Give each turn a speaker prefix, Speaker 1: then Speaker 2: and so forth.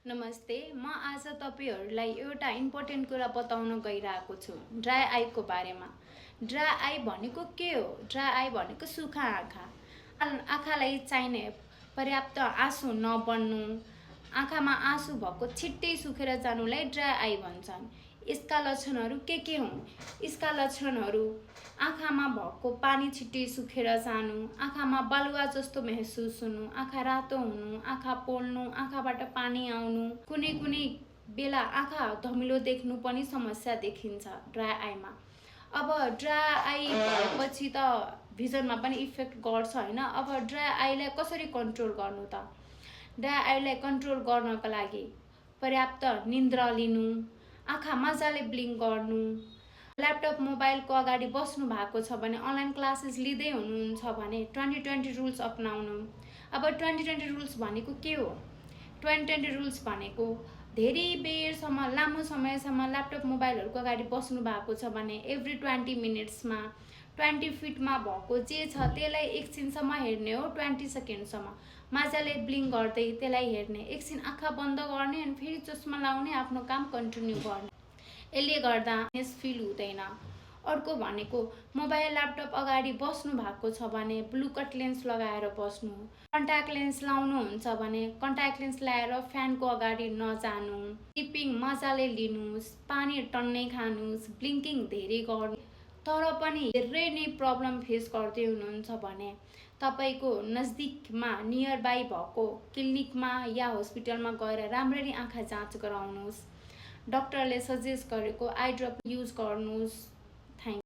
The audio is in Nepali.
Speaker 1: नमस्ते, म आज तपाईहरुलाई एउटा इम्पोर्टेन्ट कुरा बताउन गइरहेको छु ड्राई आईको बारेमा। ड्राई आई भनेको के हो? ड्राई आई भनेको सुखा आँखा। आँखालाई चाहिने पर्याप्त आँसु नबन्नु, आँखामा आँसु भएको छिट्टै सुकेर जानुलाई ड्राई आई भन्छन्। यसका लक्षणहरू के हुन्? यसका लक्षणहरू आँखामा भएको पानी छिट्टै सुकेर जानु, आँखामा बालुवा जस्तो महसुस हुनु, आँखा रातो हुनु, आँखा पोल्नु, आँखाबाट पानी आउनु, कुनै बेला आँखा धमिलो देख्नु पनि समस्या देखिन्छ ड्राई आईमा। अब ड्राई आई भएपछि त भिजनमा पनि इफेक्ट गर्छ हैन। अब ड्राई आईलाई कसरी कन्ट्रोल गर्नु त? ड्राई आईलाई कन्ट्रोल गर्नको लागि पर्याप्त निन्द्रा लिनु, आँखा मजाले ब्लिङ्क गर्नु, ल्यापटप मोबाइलको अगाडि बस्नु भएको छ भने अनलाइन क्लासेस लिँदै हुनुहुन्छ भने 20-20 रुल्स अपनाउनु। अब 20-20 रुल्स भनेको के हो? 20-20 रुल्स भनेको धेरै बेरसम्म लामो समयसम्म ल्यापटप मोबाइलहरुको अगाडि बस्नु भएको छ भने एभ्री 20 मिनेट्समा 20 फिटमा भएको जे छ त्यसलाई एकछिनसम्म हेर्ने हो, 20 सेकेन्डसम्म मजाले ब्लिङ्क गर्दै त्यसलाई हेर्ने, एकछिन आँखा बन्द गर्ने अनि फेरि चस्मा लाउने, आफ्नो काम कन्टिन्यू गर्ने। यसले गर्दा फिल हुँदैन। अर्को भनेको मोबाइल ल्यापटप अगाडि बस्नु भएको छ भने ब्लू कट लेन्स लगाएर बस्नु, कन्ट्याक्ट लेन्स लाउनुहुन्छ भने कन्ट्याक्ट लेन्स लगाएर फ्यानको अगाडि नजानु, स्लिपिङ मजाले लिनुस्, पानी टन्नै खानुस्, ब्लिङ्किङ धेरै गर्नु। तर पनि धेरै नै प्रब्लम फेस गर्दै हुनुहुन्छ भने तपाईको नजदिकमा नियर बाई भएको क्लिनिकमा या हस्पिटलमा गएर राम्ररी आँखा जाँच गराउनुस्। डाक्टरले सजेस्ट गरेको आई ड्रप युज गर्नुस्। थ्याङ्क